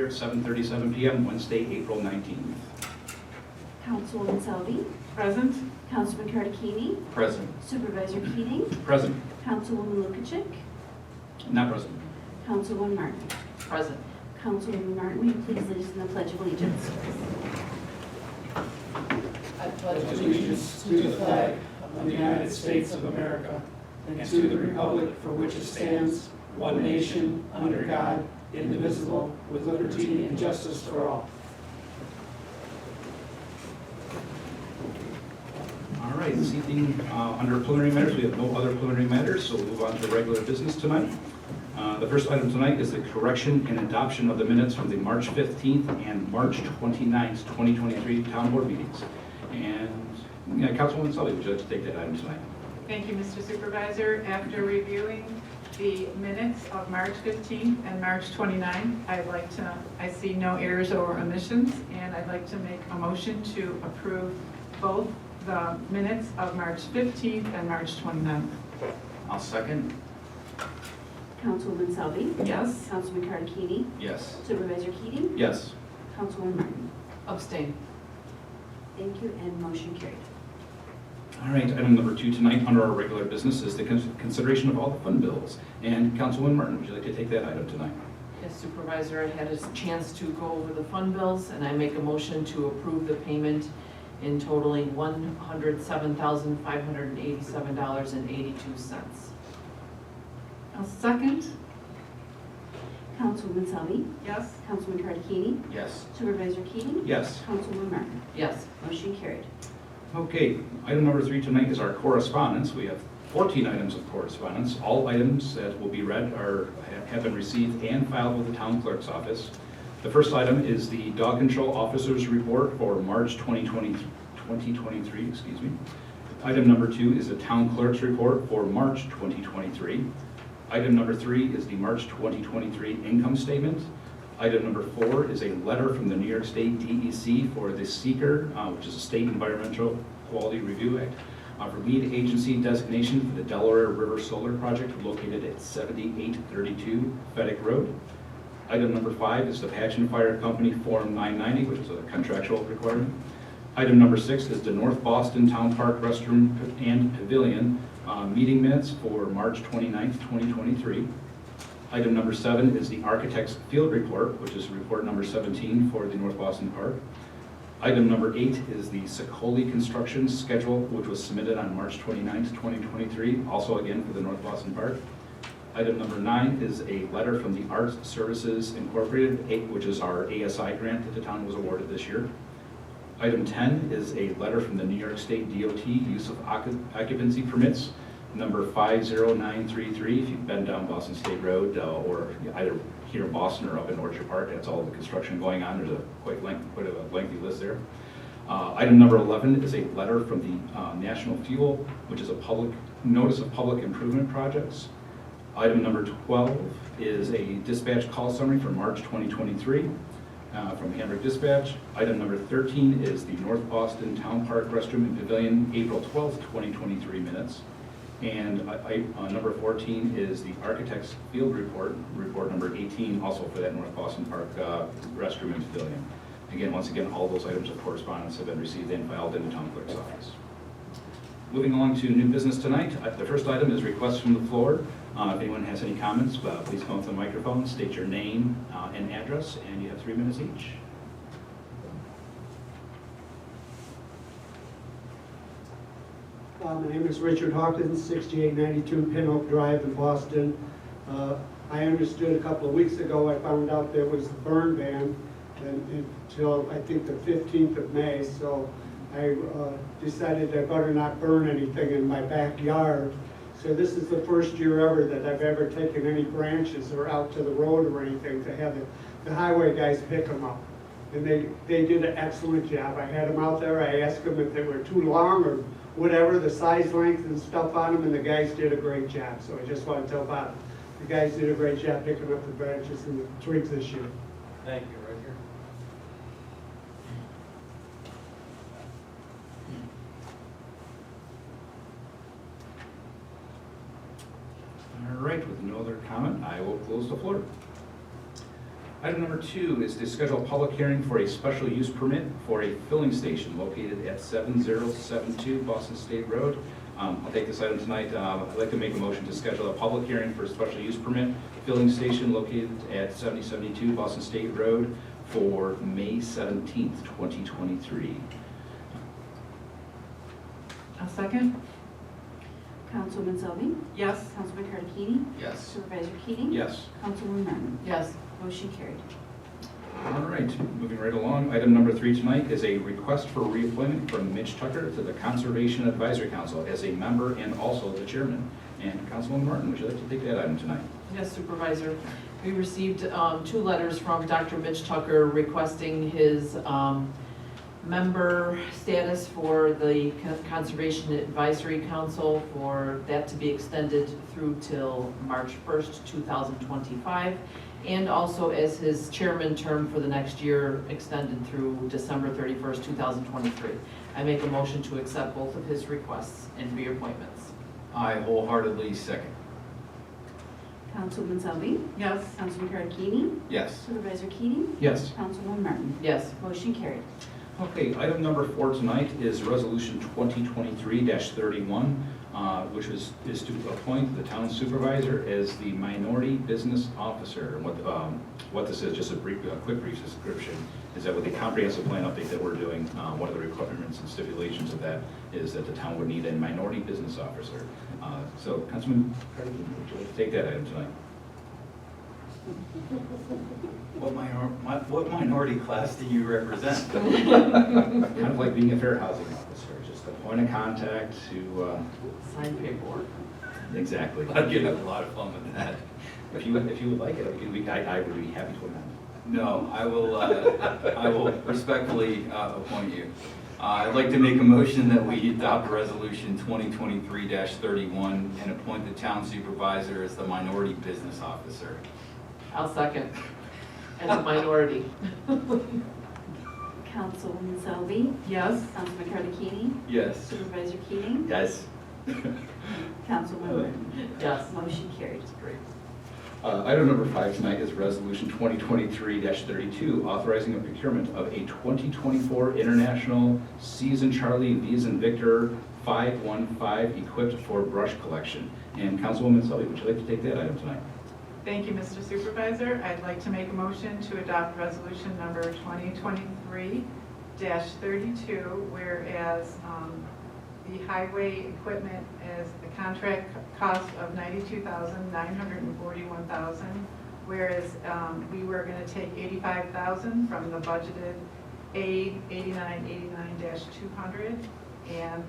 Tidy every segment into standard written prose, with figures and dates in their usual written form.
at 7:37 p.m. Wednesday, April 19th. Councilwoman Selby, Present. Councilman Cardicchini, Present. Supervisor Keating, Present. Councilwoman Lukacek, Not present. Councilwoman Martin. Present. Councilwoman Martin, will you please lead us in the Pledge of Allegiance? I pledge allegiance to the flag of the United States of America and to the republic for which it stands, one nation, under God, indivisible, with liberty and justice for all. All right, this evening, under preliminary matters, we have no other preliminary matters, so we'll move on to regular business tonight. The first item tonight is the correction and adoption of the minutes from the March 15th and March 29th, 2023 town board meetings. And Councilwoman Sully, would you like to take that item tonight? Thank you, Mr. Supervisor. After reviewing the minutes of March 15th and March 29th, I see no errors or omissions, and I'd like to make a motion to approve both the minutes of March 15th and March 29th. I'll second. Councilwoman Selby, Yes. Councilman Cardicchini, Yes. Supervisor Keating, Yes. Councilwoman Martin. Abstain. Thank you, and motion carried. All right, item number 2 tonight under our regular business is the consideration of all the fund bills. And Councilwoman Martin, would you like to take that item tonight? Yes, Supervisor, I had a chance to go over the fund bills, and I make a motion to approve the payment in totaling $107,587.82. I'll second. Councilwoman Selby, Yes. Councilman Cardicchini, Yes. Supervisor Keating, Yes. Councilwoman Martin. Yes. Motion carried. Okay, item number 3 tonight is our correspondence. We have 14 items of correspondence. All items that will be read have been received and filed with the town clerk's office. The first item is the dog control officer's report for March 2023. Excuse me. Item number 2 is the town clerk's report for March 2023. Item number 3 is the March 2023 income statement. Item number 4 is a letter from the New York State DEC for the SEEKR, which is a State Environmental Quality Review Act, for lead agency designation for the Delaware River Solar Project located at 7832 Feddick Road. Item number 5 is the Patch and Fire Company Form 990, which is a contractual requirement. Item number 6 is the North Boston Town Park Restroom and Pavilion meeting minutes for March 29th, 2023. Item number 7 is the Architect's Field Report, which is report number 17 for the North Boston Park. Item number 8 is the Sicoli Construction Schedule, which was submitted on March 29th, 2023, also again for the North Boston Park. Item number 9 is a letter from the Arts Services Incorporated, which is our ASI grant that the town was awarded this year. Item 10 is a letter from the New York State DOT use of occupancy permits, number 50933. If you've been down Boston State Road or either here in Boston or up in Orchard Park, that's all the construction going on. There's a quite a lengthy list there. Item number 11 is a letter from the National Fuel, which is a public notice of public improvement projects. Item number 12 is a dispatch call summary for March 2023 from Hamburg Dispatch. Item number 13 is the North Boston Town Park Restroom and Pavilion, April 12th, 2023 minutes. And number 14 is the Architect's Field Report, report number 18, also for that North Boston Park Restroom and Pavilion. Again, once again, all those items of correspondence have been received and filed in the town clerk's office. Moving along to new business tonight, the first item is requests from the floor. If anyone has any comments, please come up to the microphone, state your name and address, and you have 3 minutes each. My name is Richard Hawkins, 6892 Pin Oak Drive in Boston. I understood a couple of weeks ago, I found out there was a burn ban until I think the 15th of May, so I decided I better not burn anything in my backyard. So this is the first year ever that I've ever taken any branches or out to the road or anything to have the highway guys pick them up. And they did an excellent job. I had them out there, I asked them if they were too long or whatever, the size, length, and stuff on them, and the guys did a great job. So I just want to tell Bob, the guys did a great job picking up the branches and the twigs this year. Thank you, Richard. All right, with no other comment, I will close the floor. Item number 2 is to schedule a public hearing for a special use permit for a filling station located at 7072 Boston State Road. I'll take this item tonight. I'd like to make a motion to schedule a public hearing for a special use permit filling station located at 7072 Boston State Road for May 17th, 2023. A second? Councilwoman Selby? Yes. Councilman Carnegie? Yes. Supervisor Keating? Yes. Councilwoman Martin? Yes. Motion carried. All right, moving right along. Item number 3 tonight is a request for reappointment from Mitch Tucker to the Conservation Advisory Council as a member and also the chairman. And Councilwoman Martin, would you like to take that item tonight? Yes, Supervisor. We received 2 letters from Dr. Mitch Tucker requesting his member status for the Conservation Advisory Council, for that to be extended through till March 1st, 2025, and also as his chairman term for the next year extended through December 31st, 2023. I make a motion to accept both of his requests and reappointments. I wholeheartedly second. Councilwoman Selby? Yes. Councilman Carnegie? Yes. Supervisor Keating? Yes. Councilwoman Martin? Yes. Motion carried. Okay, item number 4 tonight is Resolution 2023-31, which is to appoint the town supervisor as the minority business officer. And what this is, just a quick brief description, is that with the comprehensive plan update that we're doing, one of the requirements and stipulations of that is that the town would need a minority business officer. So Councilman Carnegie, would you like to take that item tonight? What minority class do you represent? Kind of like being a fair housing officer, just a point of contact to, Sign paperwork. exactly. I'd get a lot of fun with that. If you would like it, I would be happy to amend. No, I will respectfully appoint you. I'd like to make a motion that we adopt Resolution 2023-31 and appoint the town supervisor as the minority business officer. I'll second. As a minority. Councilwoman Selby? Yes. Councilman Carnegie? Yes. Supervisor Keating? Yes. Councilwoman Martin? Yes. Motion carried. Great. Item number 5 tonight is Resolution 2023-32, authorizing a procurement of a 2024 International Season Charlie V's and Victor 515 equipped for brush collection. And Councilwoman Selby, would you like to take that item tonight? Thank you, Mr. Supervisor. I'd like to make a motion to adopt resolution number 2023-32, whereas the highway equipment is the contract cost of $92,941,000, whereas we were going to take $85,000 from the budgeted aid 8989-200, and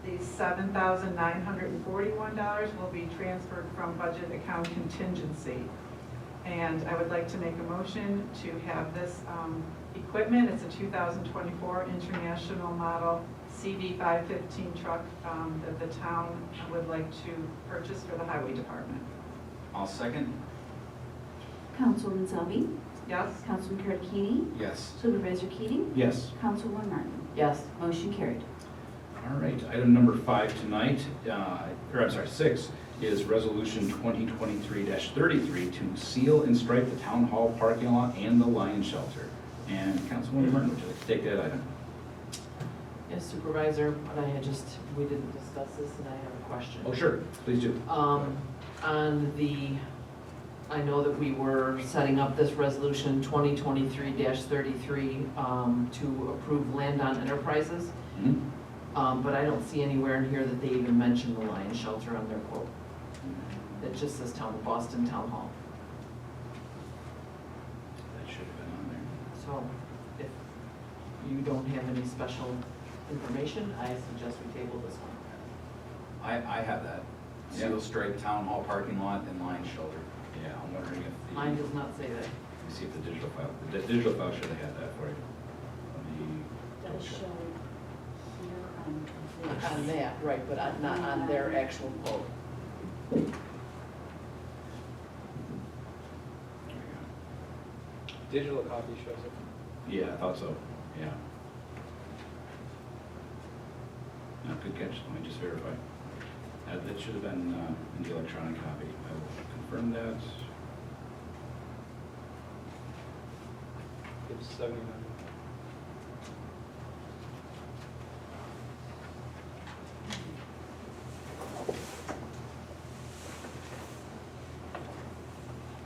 the $7,941 will be transferred from budget account contingency. And I would like to make a motion to have this equipment, it's a 2024 International Model CD515 truck that the town would like to purchase for the highway department. I'll second. Councilwoman Selby? Yes? Councilman Carnegie? Yes. Supervisor Keating? Yes. Councilwoman Martin? Yes. Motion carried. All right, item number 5 tonight, 6, is Resolution 2023-33 to seal and stripe the town hall parking lot and the lion shelter. And Councilwoman Martin, would you like to take that item? Yes, Supervisor, but we didn't discuss this and I have a question. Oh, sure, please do. I know that we were setting up this resolution 2023-33 to approve Land on Enterprises, Mhm. but I don't see anywhere in here that they even mention the lion shelter on their quote. It just says Boston Town Hall. That should have been on there. So if you don't have any special information, I suggest we table this one. I have that. Yeah. Seal stripe town hall parking lot and lion shelter. Yeah, I'm wondering if the... Mine does not say that. Let me see if the digital file should have had that for you. Does show here on On that, right, but not on their actual quote. Digital copy shows it. Yeah, I thought so, yeah. No, good catch, let me just verify. That should have been in the electronic copy. I will confirm that. Page 79.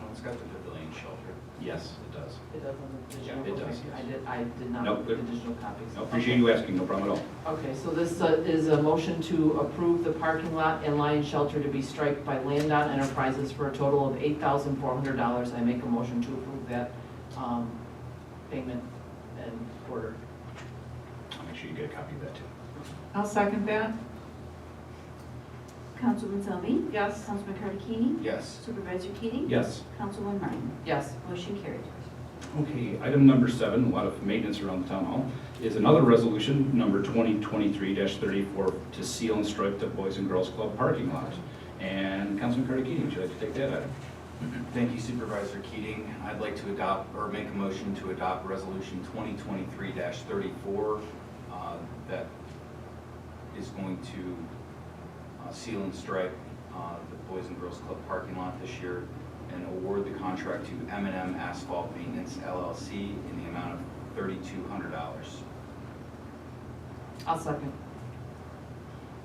Oh, it's got the pavilion shelter. Yes, it does. It does on the digital? Yeah, it does, Okay. yes. I did not Nope, look at good. the digital copies. I appreciate you asking, no problem at all. Okay, so this is a motion to approve the parking lot and lion shelter to be striped by Landon Enterprises for a total of $8,400. I make a motion to approve that payment and order. I'll make sure you get a copy of that too. I'll second that. Councilwoman Selby? Yes. Councilman Carter-Keeney? Yes. Supervisor Keating? Yes. Councilwoman Martin? Yes. Motion carried. Okay, item number 7, a lot of maintenance around the town hall, is another resolution, number 2023-34, to seal and stripe the Boys and Girls Club parking lot. And Councilman Carter-Keeney, would you like to take that item? Thank you Supervisor Keating. I'd like to adopt, or make a motion to adopt Resolution 2023-34 that is going to seal and stripe the Boys and Girls Club parking lot this year and award the contract to M&M Asphalt Maintenance LLC in the amount of $3,200. I'll second.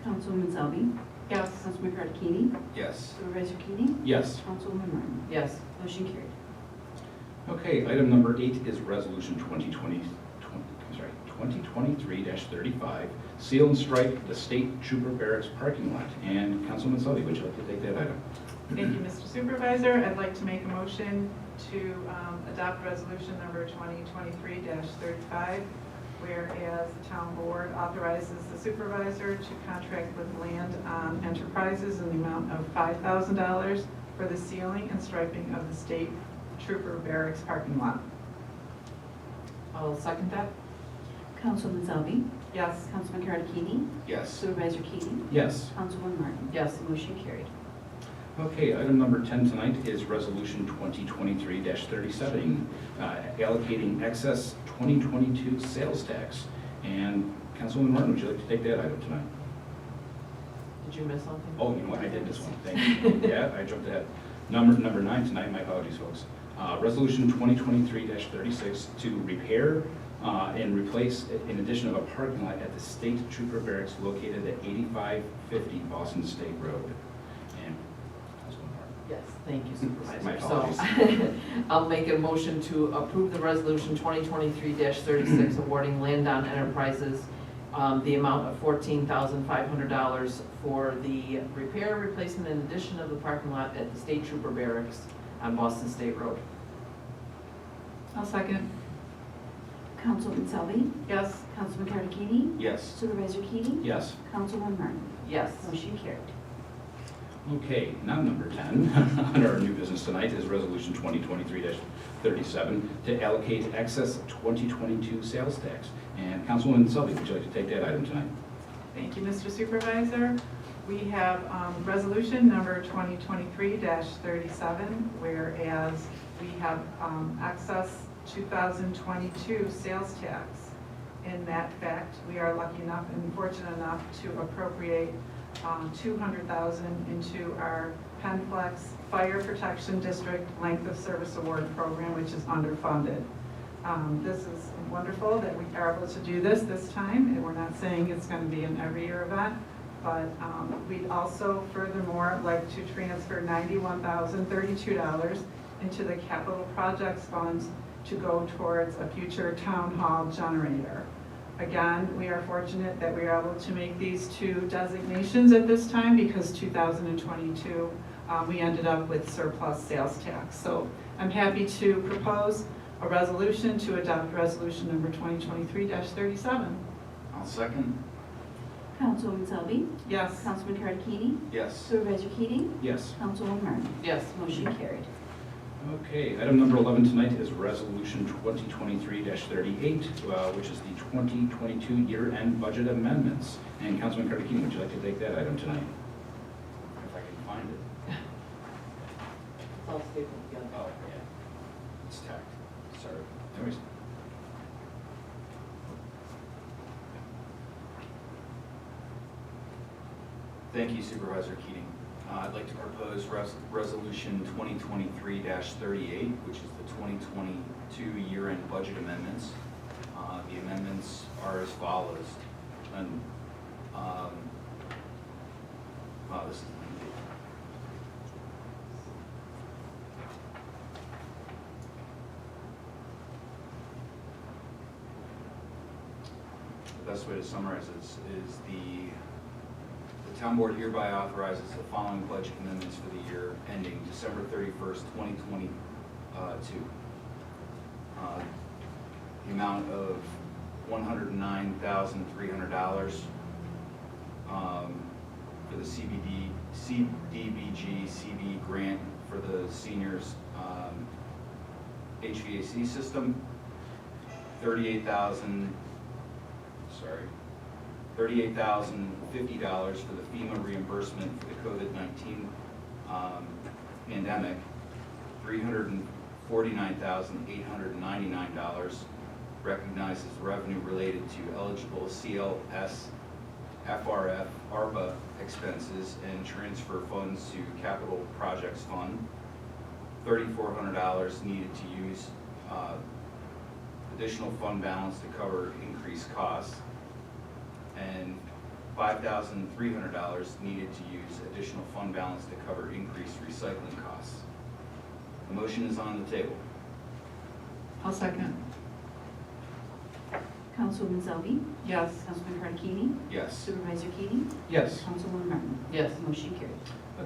Councilwoman Selby? Yes. Councilman Carter-Keeney? Yes. Supervisor Keating? Yes. Councilwoman Martin? Yes. Motion carried. Okay, item number 8 is resolution 2023-35, seal and stripe the State Trooper Barracks parking lot. And Councilman Sully, would you like to take that item? Thank you, Mr. Supervisor. I'd like to make a motion to adopt resolution number 2023-35, whereas the town board authorizes the supervisor to contract with Land Enterprises in the amount of $5,000 for the sealing and striping of the State Trooper Barracks parking lot. I'll second that. Councilwoman Selby? Yes. Councilman Carter-Keeney? Yes. Supervisor Keating? Yes. Councilwoman Martin? Yes. Motion carried. Okay, item number 10 tonight is resolution 2023-37, allocating excess 2022 sales tax. And Councilwoman Martin, would you like to take that item tonight? Did you miss something? Oh, you know what, I did this one, thank you. Yeah, I jumped ahead. Number 9 tonight, my apologies, folks. Resolution 2023-36 to repair and replace, in addition of a parking lot at the State Trooper Barracks located at 8550 Boston State Road. And Councilwoman Martin. Yes, thank you, Supervisor. My So, apologies. I'll make a motion to approve the resolution 2023-36 awarding Landon Enterprises the amount of $14,500 for the repair, replacement, and addition of the parking lot at the State Trooper Barracks on Boston State Road. I'll second. Councilwoman Selby? Yes. Councilman Carter-Keeney? Yes. Supervisor Keating? Yes. Councilwoman Martin? Yes. Motion carried. Okay, now number 10 on our new business tonight is resolution 2023-37 to allocate excess 2022 sales tax. And Councilwoman Selby, would you like to take that item tonight? Thank you, Mr. Supervisor. We have resolution number 2023-37, whereas we have excess 2022 sales tax. In that fact, we are lucky enough and fortunate enough to appropriate $200,000 into our Penflex Fire Protection District Length of Service Award Program, which is underfunded. This is wonderful that we are able to do this time, and we're not saying it's going to be an every year event, but we'd also furthermore like to transfer $91,032 into the capital projects funds to go towards a future town hall generator. Again, we are fortunate that we are able to make these two designations at this time because 2022, we ended up with surplus sales tax. So I'm happy to propose a resolution to adopt resolution number 2023-37. I'll second. Councilwoman Selby? Yes. Councilman Carter-Keeney? Yes. Supervisor Keating? Yes. Councilwoman Martin? Yes. Motion carried. Okay, item number 11 tonight is resolution 2023-38, which is the 2022 year-end budget amendments. And Councilman Carter-Keeney, would you like to take that item tonight? If I can find it. It's all stapled together. Oh, yeah. It's tacked. Sorry. Anyways. Thank you Supervisor Keating. I'd like to propose Resolution 2023-38, which is the 2022 year-end budget amendments. The amendments are as follows. And, this is lengthy. The best way to summarize this is the town board hereby authorizes the following budget amendments for the year ending December 31st, 2022. The amount of $109,300 for the CDBG CB grant for the seniors HVAC system. $38,050 for the FEMA reimbursement for the COVID-19 pandemic. $349,899 recognizes revenue related to eligible CLS, FRF, ARPA expenses and transfer funds to Capital Projects Fund. $3,400 needed to use additional fund balance to cover increased costs, and $5,300 needed to use additional fund balance to cover increased recycling costs. The motion is on the table. I'll second. Councilwoman Selby, Yes. Councilman Kartakini, Yes. Supervisor Keating, Yes. Councilwoman Martin. Yes. Motion carried.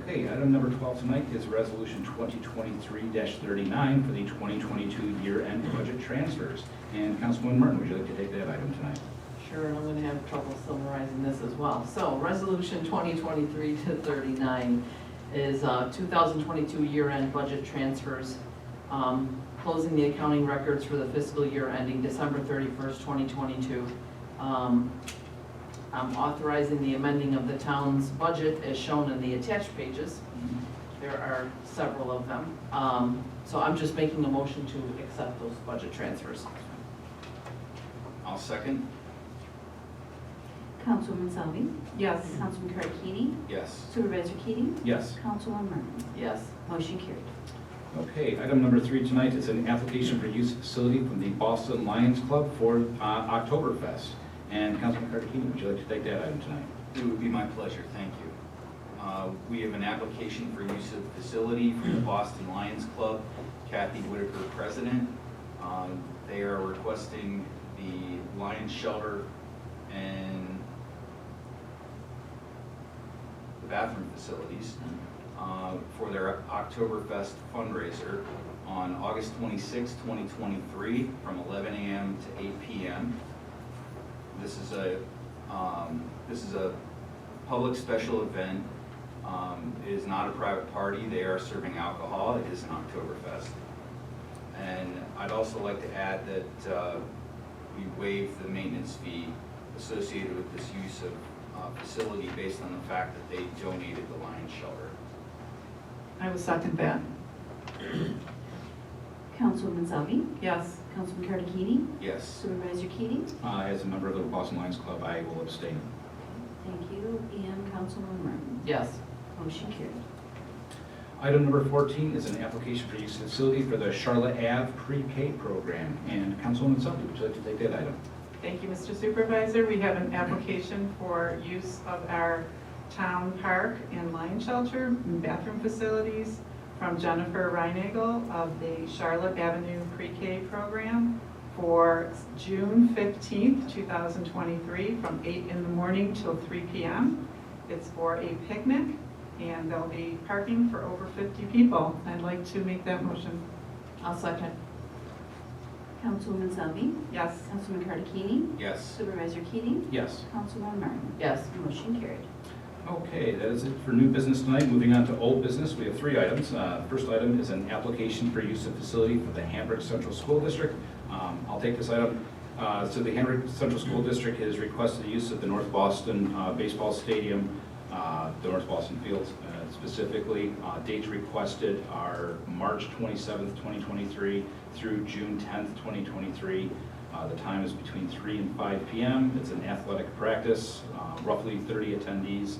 Okay, item number 12 tonight is Resolution 2023-39 for the 2022 year-end budget transfers. And Councilwoman Martin, would you like to take that item tonight? Sure, and I'm gonna have trouble summarizing this as well. So, Resolution 2023-39 is 2022 year-end budget transfers, closing the accounting records for the fiscal year ending December 31st, 2022. I'm authorizing the amending of the town's budget as shown in the attached pages. There are several of them. So I'm just making a motion to accept those budget transfers. I'll second. Councilwoman Selby, Yes. Councilman Kartakini, Yes. Supervisor Keating, Yes. Councilwoman Martin. Yes. Motion carried. Okay, item number 3 tonight is an application for use of facility from the Boston Lions Club for Oktoberfest. And Councilman Kartakini, would you like to take that item tonight? It would be my pleasure, thank you. We have an application for use of facility from the Boston Lions Club, Kathy Whitaker, president. They are requesting the Lions shelter and the bathroom facilities for their Oktoberfest fundraiser on August 26, 2023, from 11 a.m. to 8 p.m. This is a public special event. It is not a private party. They are serving alcohol. It is an Oktoberfest. And I'd also like to add that we waive the maintenance fee associated with this use of facility based on the fact that they donated the Lions shelter. I will second that. Councilwoman Selby, Yes. Councilman Kartakini, Yes. Supervisor Keating, As a member of the Boston Lions Club, I will abstain. thank you, and Councilwoman Martin. Yes. Motion carried. Item number 14 is an application for use of facility for the Charlotte Ave Pre-K program. And Councilwoman Selby, would you like to take that item? Thank you, Mr. Supervisor. We have an application for use of our town park and lion shelter and bathroom facilities from Jennifer Reinagle of the Charlotte Avenue Pre-K program for June 15th, 2023, from 8 in the morning till 3 p.m. It's for a picnic, and there'll be parking for over 50 people. I'd like to make that motion. I'll second. Councilwoman Selby, Yes. Councilman Kartakini, Yes. Supervisor Keating, Yes. Councilwoman Martin. Yes. Motion carried. Okay, that is it for new business tonight. Moving on to old business, we have 3 items. First item is an application for use of facility for the Hamburg Central School District. I'll take this item. So the Hamburg Central School District has requested the use of the North Boston Baseball Stadium, the North Boston Fields specifically. Dates requested are March 27th, 2023 through June 10th, 2023. The time is between 3 and 5 p.m. It's an athletic practice, roughly 30 attendees.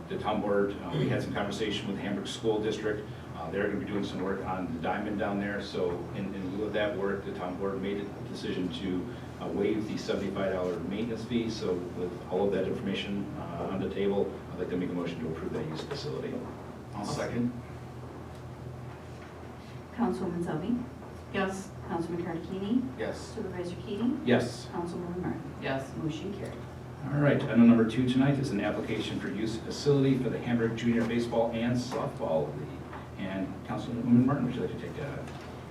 The town board, we had some conversation with Hamburg School District. They're going to be doing some work on the diamond down there, so in lieu of that work, the town board made a decision to waive the $75 maintenance fee. So with all of that information on the table, I'd like to make a motion to approve that use facility. I'll second. Councilwoman Selby, Yes. Councilman Tarantini, Yes. Supervisor Keating, Yes. Councilwoman Martin. Yes. Motion carried. All right, item number 2 tonight is an application for use of facility for the Hamburg Junior Baseball and Softball League. And Councilwoman Martin, would you like to take that?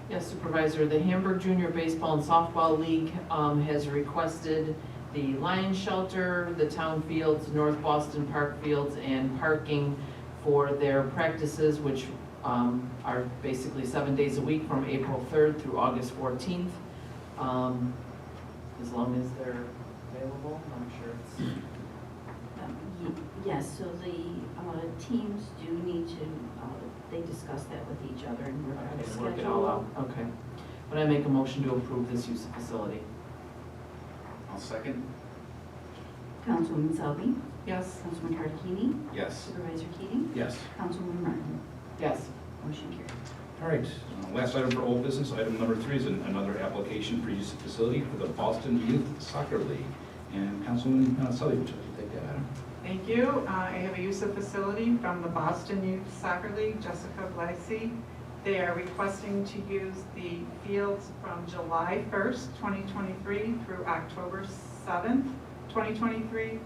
Yes, Supervisor, the Hamburg Junior Baseball and Softball League has requested the Lion Shelter, the town fields, North Boston Park fields, and parking for their practices, which are basically 7 days a week from April 3rd through August 14th. As long as they're available, I'm sure it's, Yes, so the teams do need to, they discuss that with each other and work on a okay, work it all out, schedule. okay. But I make a motion to approve this use of facility. I'll second. Councilwoman Selby, Yes. Councilman Tarantini, Yes. Supervisor Keating, Yes. Councilwoman Martin. Yes. Motion carried. All right, last item for old business, item number 3 is another application for use of facility for the Boston Youth Soccer League. And Councilwoman Sully, would you like to take that item? Thank you. I have a use of facility from the Boston Youth Soccer League, Jessica Blasey. They are requesting to use the fields from July 1st, 2023 through October 7th, 2023.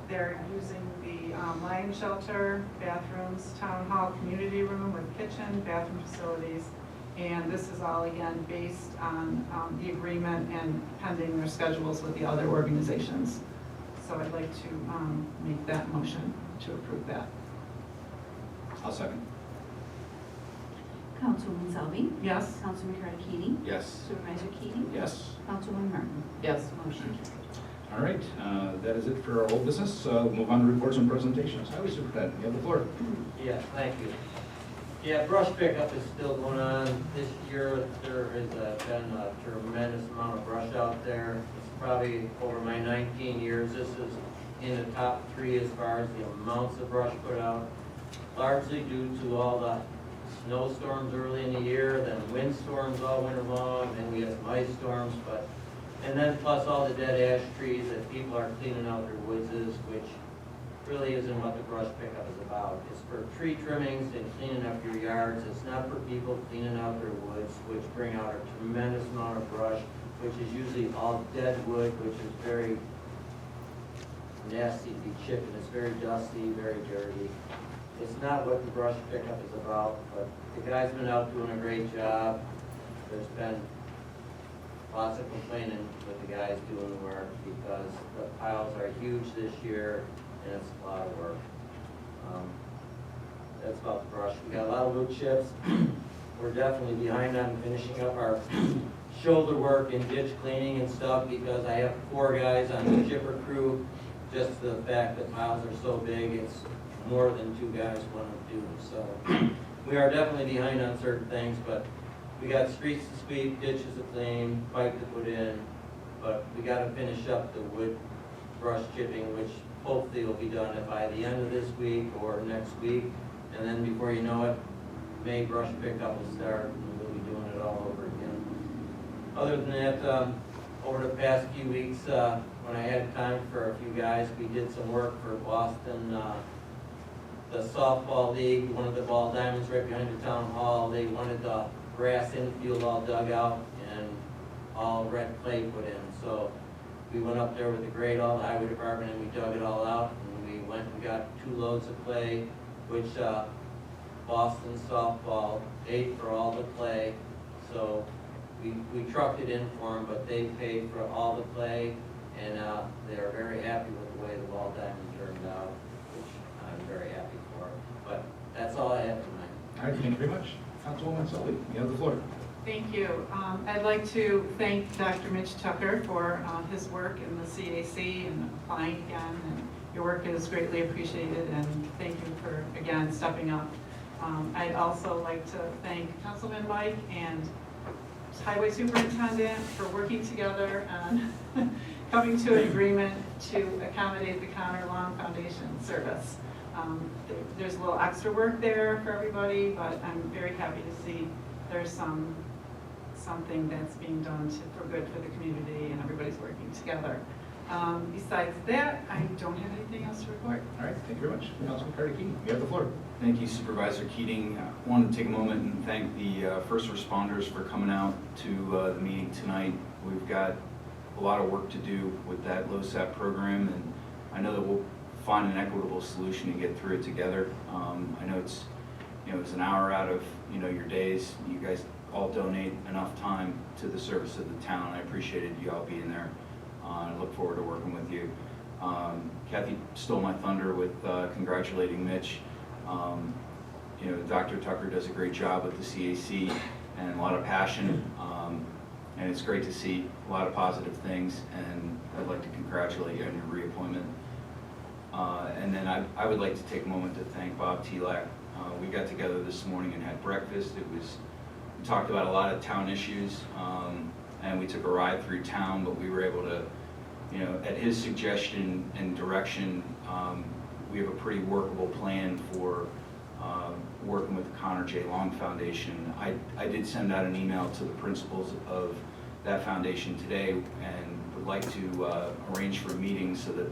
They're using the Lion Shelter, bathrooms, town hall, community room with kitchen, bathroom facilities. And this is all, again, based on the agreement and pending their schedules with the other organizations. So I'd like to make that motion to approve that. I'll second. Councilwoman Selby, Yes? Councilman Tarantini, Yes. Supervisor Keating, Yes. Councilwoman Martin. Yes. Motion carried. All right, that is it for our old business. We'll move on to reports and presentations. Highway Superintendent, you have the floor. Yeah, thank you. Yeah, brush pickup is still going on. This year, there has been a tremendous amount of brush out there. It's probably over my 19 years, this is in the top 3 as far as the amounts of brush put out. Largely due to all the snowstorms early in the year, then windstorms all winter long, and we had some ice storms, and then plus all the dead ash trees that people are cleaning out their woods, which really isn't what the brush pickup is about. It's for tree trimmings and cleaning up your yards. It's not for people cleaning out their woods, which bring out a tremendous amount of brush, which is usually all dead wood, which is very nasty to be chipped, and it's very dusty, very dirty. It's not what the brush pickup is about, but the guy's been out doing a great job. There's been lots of complaining with the guys doing the work because the piles are huge this year and it's a lot of work. That's about the brush. We got a lot of wood chips. We're definitely behind on finishing up our shoulder work and ditch cleaning and stuff because I have 4 guys on the chipper crew. Just the fact that piles are so big, it's more than 2 guys want to do. So we are definitely behind on certain things, but we got streets to sweep, ditches to clean, pipe to put in, but we got to finish up the wood brush chipping, which hopefully will be done by the end of this week or next week. And then before you know it, May brush pickup will start and we'll be doing it all over again. Other than that, over the past few weeks, when I had time for a few guys, we did some work for Boston, the softball league, one of the ball diamonds right behind the town hall. They wanted the grass infield all dug out and all red clay put in. So we went up there with the grade, all the highway department, and we dug it all out. And we went and got 2 loads of clay, which Boston softball paid for all the clay. So we trucked it in for them, but they paid for all the clay, and they are very happy with the way the ball diamond turned out, which I'm very happy for. But that's all I have tonight. All right, thank you very much. Councilwoman Sully, you have the floor. Thank you. I'd like to thank Dr. Mitch Tucker for his work in the CAC and applying again. And your work is greatly appreciated, and thank you for, again, stepping up. I'd also like to thank Councilman Mike and Highway Superintendent for working together and coming to an agreement to accommodate the Connor Long Foundation service. There's a little extra work there for everybody, but I'm very happy to see there's something that's being done for good for the community and everybody's working together. Besides that, I don't have anything else to report. All right, thank you very much. Councilman Carter Keating, you have the floor. Thank you Supervisor Keating. I wanted to take a moment and thank the first responders for coming out to the meeting tonight. We've got a lot of work to do with that LoSAP program, and I know that we'll find an equitable solution to get through it together. I know it's an hour out of your days. You guys all donate enough time to the service of the town. I appreciated you all being there. I look forward to working with you. Kathy stole my thunder with congratulating Mitch. Dr. Tucker does a great job with the CAC and a lot of passion. And it's great to see a lot of positive things, and I'd like to congratulate you on your reappointment. And then I would like to take a moment to thank Bob Telak. We got together this morning and had breakfast. We talked about a lot of town issues, and we took a ride through town, but we were able to, at his suggestion and direction, we have a pretty workable plan for working with the Connor J. Long Foundation. I did send out an email to the principals of that foundation today and would like to arrange for a meeting so that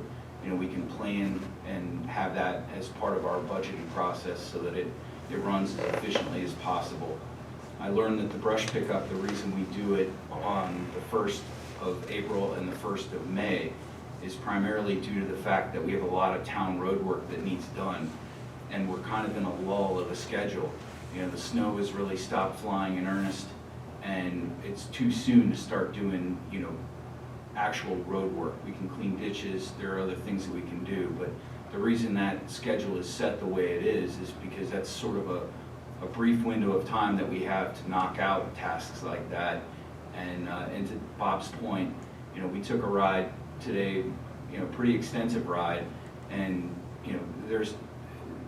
we can plan and have that as part of our budgeting process so that it runs as efficiently as possible. I learned that the brush pickup, the reason we do it on the 1st of April and the 1st of May is primarily due to the fact that we have a lot of town road work that needs done, and we're kind of in a lull of a schedule. The snow has really stopped flying in earnest, and it's too soon to start doing, actual road work. We can clean ditches, there are other things that we can do, but the reason that schedule is set the way it is because that's sort of a brief window of time that we have to knock out tasks like that. And to Bob's point, we took a ride today, pretty extensive ride, and there's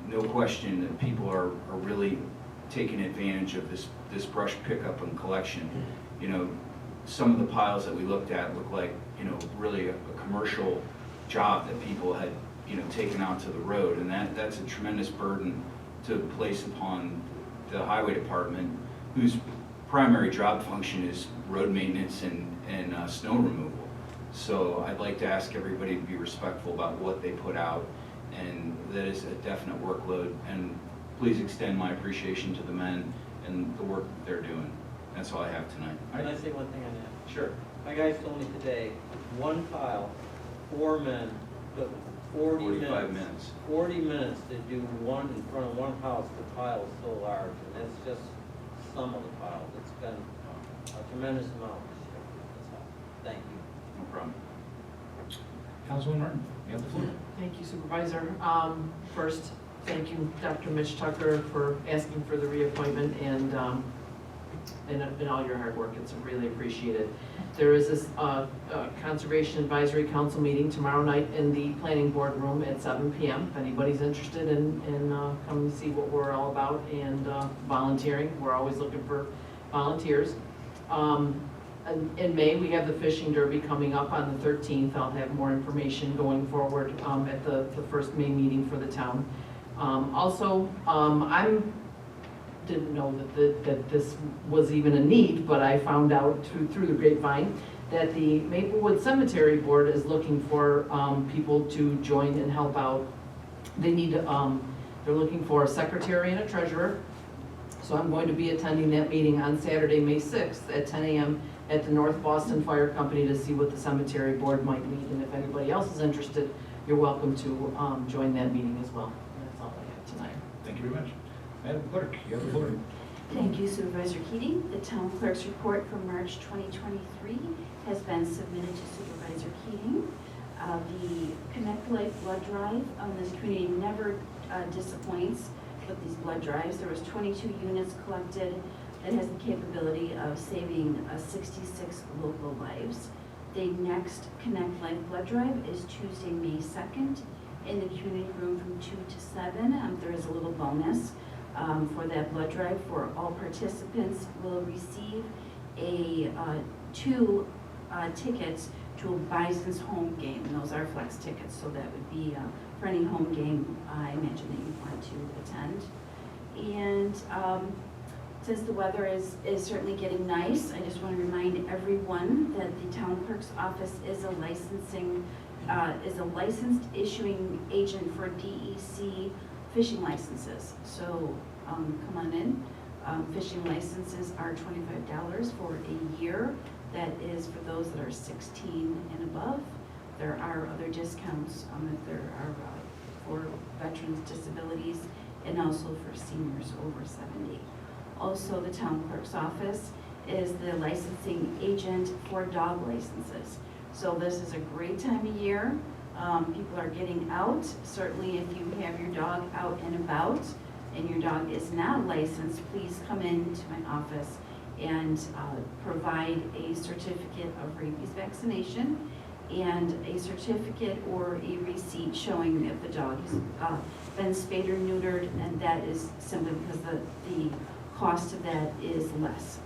no question that people are really taking advantage of this brush pickup and collection. Some of the piles that we looked at look like really a commercial job that people had taken out to the road, and that's a tremendous burden to place upon the highway department, whose primary job function is road maintenance and snow removal. So I'd like to ask everybody to be respectful about what they put out, and that is a definite workload, and please extend my appreciation to the men and the work that they're doing. That's all I have tonight. Can I say one thing on that? Sure. My guys told me today, one pile, 4 men, took 45 minutes. 40 minutes to do one in front of one house. The pile is so large, and that's just some of the piles. It's been a tremendous amount this year. That's all. Thank you. No problem. Councilman Martin, you have the floor. Thank you, Supervisor. First, thank you, Dr. Mitch Tucker, for asking for the reappointment and all your hard work. It's really appreciated. There is this Conservation Advisory Council meeting tomorrow night in the Planning Board room at 7 p.m. If anybody's interested in coming to see what we're all about and volunteering, we're always looking for volunteers. In May, we have the Fishing Derby coming up on the 13th. I'll have more information going forward at the first May meeting for the town. I didn't know that this was even a need, but I found out through the grapevine that the Maplewood Cemetery Board is looking for people to join and help out. They need, they're looking for a secretary and a treasurer. So I'm going to be attending that meeting on Saturday, May 6th at 10 a.m. at the North Boston Fire Company to see what the cemetery board might need. And if anybody else is interested, you're welcome to join that meeting as well. And that's all I have tonight. Thank you very much. Madam Clerk, you have the floor. Thank you, Supervisor Keating. The town clerk's report for March 2023 has been submitted to Supervisor Keating. The Connect Life blood drive on this community never disappoints with these blood drives. There was 22 units collected that has the capability of saving 66 local lives. The next Connect Life blood drive is Tuesday, May 2nd in the community room from 2 to 7. There is a little bonus for that blood drive. For all participants will receive two tickets to a Bison's home game, and those are flex tickets, so that would be for any home game I imagine that you want to attend. And since the weather is certainly getting nice, I just want to remind everyone that the town clerk's office is a licensed issuing agent for DEC fishing licenses. So come on in. Fishing licenses are $25 for a year. That is for those that are 16 and above. There are other discounts if there are for veterans' disabilities and also for seniors over 70. Also, the town clerk's office is the licensing agent for dog licenses. So this is a great time of year. People are getting out. Certainly if you have your dog out and about and your dog is not licensed, please come into my office and provide a certificate of rabies vaccination and a certificate or a receipt showing that the dog has been spayed or neutered, and that is simply because the cost of that is less.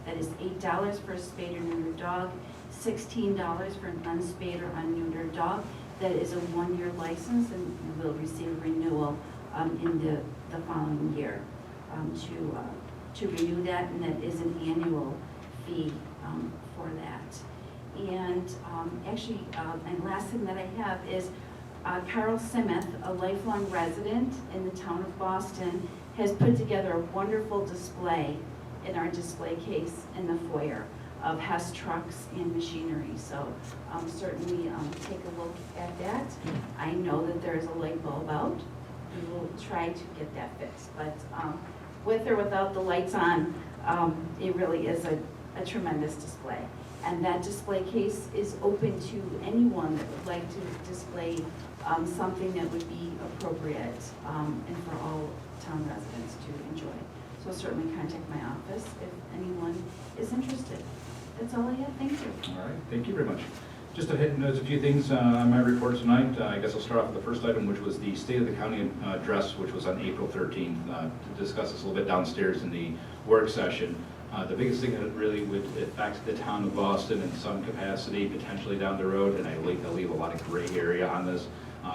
That is $8 for a spayed or neutered dog, $16 for an unspayed or unneutered dog. That is a 1-year license, and you will receive a renewal in the following year to renew that, and that is an annual fee for that. And actually, and last thing that I have is Carl Simeth, a lifelong resident in the town of Boston, has put together a wonderful display in our display case in the foyer of Hess trucks and machinery. So certainly take a look at that. I know that there's a light bulb out. We will try to get that fixed. But with or without the lights on, it really is a tremendous display. And that display case is open to anyone that would like to display something that would be appropriate and for all town residents to enjoy. So certainly contact my office if anyone is interested. That's all I have. Thank you. All right, thank you very much. Just to hit notes a few things on my report tonight. I guess I'll start off with the first item, which was the State of the County address, which was on April 13th. To discuss this a little bit downstairs in the work session. The biggest thing that it really would affect the town of Boston in some capacity, potentially down the road, and I leave a lot of gray area on this,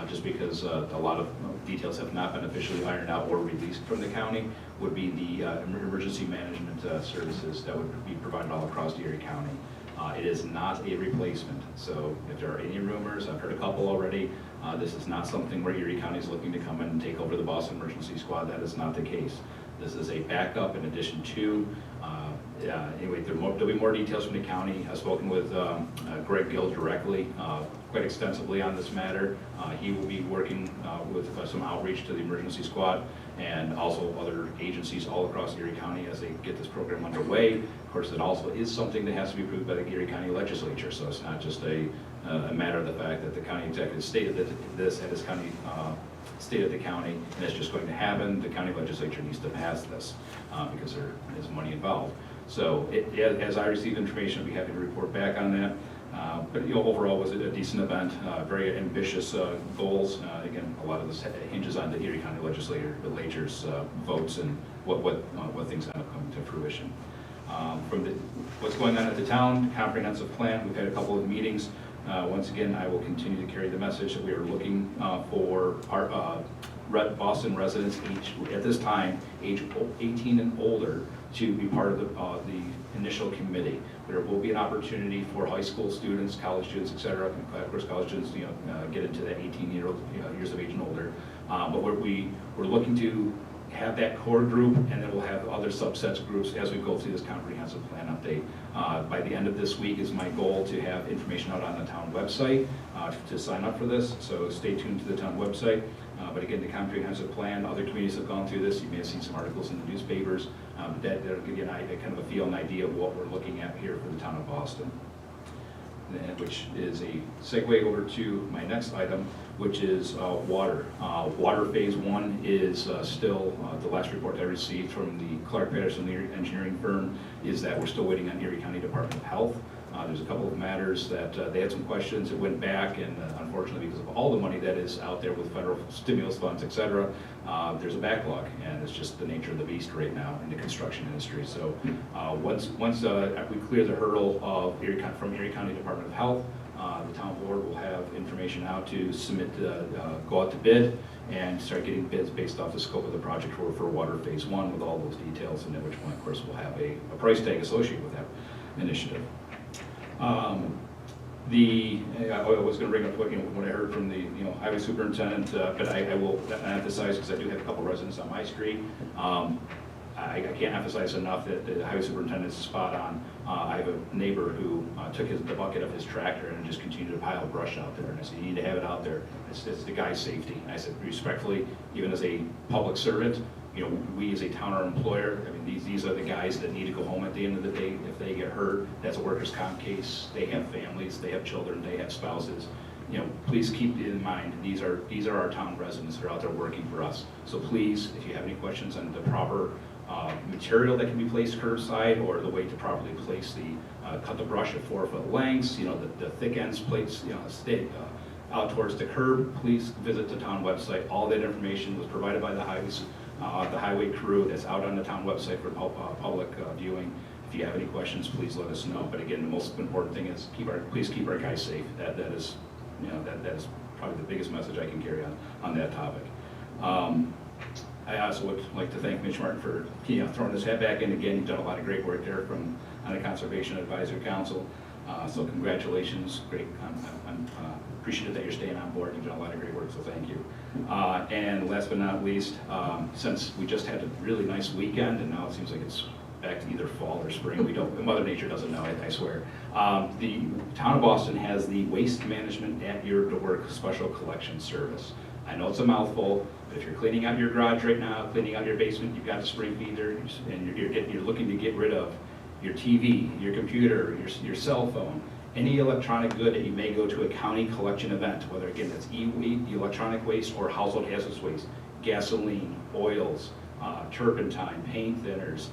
just because a lot of details have not been officially ironed out or released from the county, would be the emergency management services that would be provided all across Erie County. It is not a replacement, so if there are any rumors, I've heard a couple already, this is not something where Erie County is looking to come in and take over the Boston Emergency Squad. That is not the case. This is a backup in addition to, anyway, there'll be more details from the county. I've spoken with Greg Gill directly, quite extensively on this matter. He will be working with some outreach to the emergency squad and also other agencies all across Erie County as they get this program underway. Of course, it also is something that has to be approved by the Erie County legislature, so it's not just a matter of the fact that the county executive stated that this at his county state of the county, and it's just going to happen. The county legislature needs to pass this because there is money involved. So as I receive information, I'll be happy to report back on that. But overall, it was a decent event, very ambitious goals. Again, a lot of this hinges on the Erie County legislature's votes and what things end up coming to fruition. From what's going on at the town comprehensive plan, we've had a couple of meetings. Once again, I will continue to carry the message that we are looking for our Boston residents at this time, age 18 and older, to be part of the initial committee. There will be an opportunity for high school students, college students, et cetera. Of course, college students, get into that 18 years of age and older. But we're looking to have that core group, and then we'll have other subsets groups as we go through this comprehensive plan update. By the end of this week is my goal to have information out on the town website to sign up for this, so stay tuned to the town website. But again, the comprehensive plan, other communities have gone through this. You may have seen some articles in the newspapers. That'll give you a kind of a feel and idea of what we're looking at here for the town of Boston. Which is a segue over to my next item, which is water. Water phase 1 is still, the last report I received from the Clark Patterson engineering firm is that we're still waiting on Erie County Department of Health There's a couple of matters that they had some questions, it went back, and unfortunately, because of all the money that is out there with federal stimulus funds, et cetera, there's a backlog, and it's just the nature of the beast right now in the construction industry. So once we clear the hurdle of from Erie County Department of Health, the town board will have information out to submit, go out to bid, and start getting bids based off the scope of the project for water phase 1 with all those details, and at which point, of course, we'll have a price tag associated with that initiative. I was going to bring up what I heard from the highway superintendent, but I will emphasize, because I do have a couple residents on my street. I can't emphasize enough that the highway superintendent is spot on. I have a neighbor who took the bucket of his tractor and just continued to pile brush out there. And I said, you need to have it out there. It's the guy's safety. And I said, respectfully, even as a public servant, we as a town or employer, I mean, these are the guys that need to go home at the end of the day. If they get hurt, that's a workers' comp case. They have families, they have children, they have spouses. Please keep in mind, these are our town residents that are out there working for us. So please, if you have any questions on the proper material that can be placed curbside, or the way to properly place cut the brush at 4-foot lengths, the thick ends plates, stay out towards the curb, please visit the town website. All that information was provided by the highway crew that's out on the town website for public viewing. If you have any questions, please let us know. But again, the most important thing is please keep our guys safe. That is probably the biggest message I can carry on that topic. I also would like to thank Mitch Martin for throwing his hat back in again. He's done a lot of great work there on the Conservation Advisory Council. So congratulations, great. I'm appreciative that you're staying on board. You've done a lot of great work, so thank you. And last but not least, since we just had a really nice weekend, and now it seems like it's back to either fall or spring. Mother Nature doesn't know, I swear. The town of Boston has the Waste Management at Your Door Special Collection Service. I know it's a mouthful, but if you're cleaning out your garage right now, cleaning out your basement, you've got the spring feeder, and you're looking to get rid of your TV, your computer, your cell phone, any electronic good that you may go to a county collection event, whether again it's electronic waste or household hazardous waste, gasoline, oils, turpentine, paint thinners,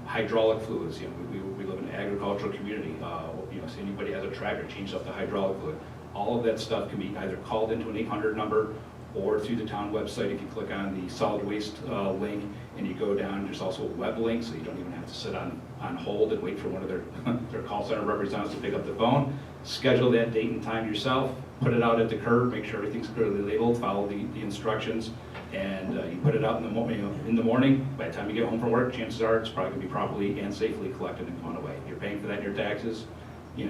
hydraulic fluids. We live in an agricultural community. So anybody has a tractor, change up the hydraulic fluid. All of that stuff can be either called into an 800 number or through the town website. If you click on the solid waste link and you go down, there's also a web link, so you don't even have to sit on hold and wait for one of their call center representatives to pick up the phone. Schedule that date and time yourself, put it out at the curb, make sure everything's clearly labeled, follow the instructions, and you put it out in the morning. By the time you get home from work, chances are it's probably going to be properly and safely collected and thrown away. You're paying for that in your taxes.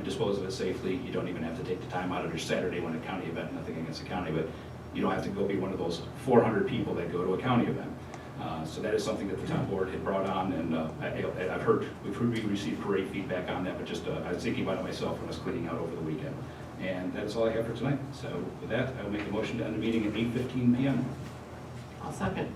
Dispose of it safely. You don't even have to take the time out of your Saturday when a county event, nothing against the county, but you don't have to go be one of those 400 people that go to a county event. So that is something that the town board had brought on, and we've received great feedback on that, but just I was thinking about it myself when I was cleaning out over the weekend. And that's all I have for tonight. So with that, I will make a motion to end the meeting at 8:15 p.m. I'll second.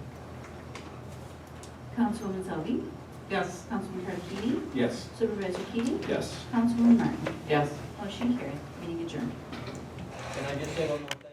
Councilwoman Selby, Yes. Councilman Tarantini, Yes. Supervisor Keating, Yes. Councilwoman Martin. Yes. Motion carried, meeting adjourned. Can I just say one more thing?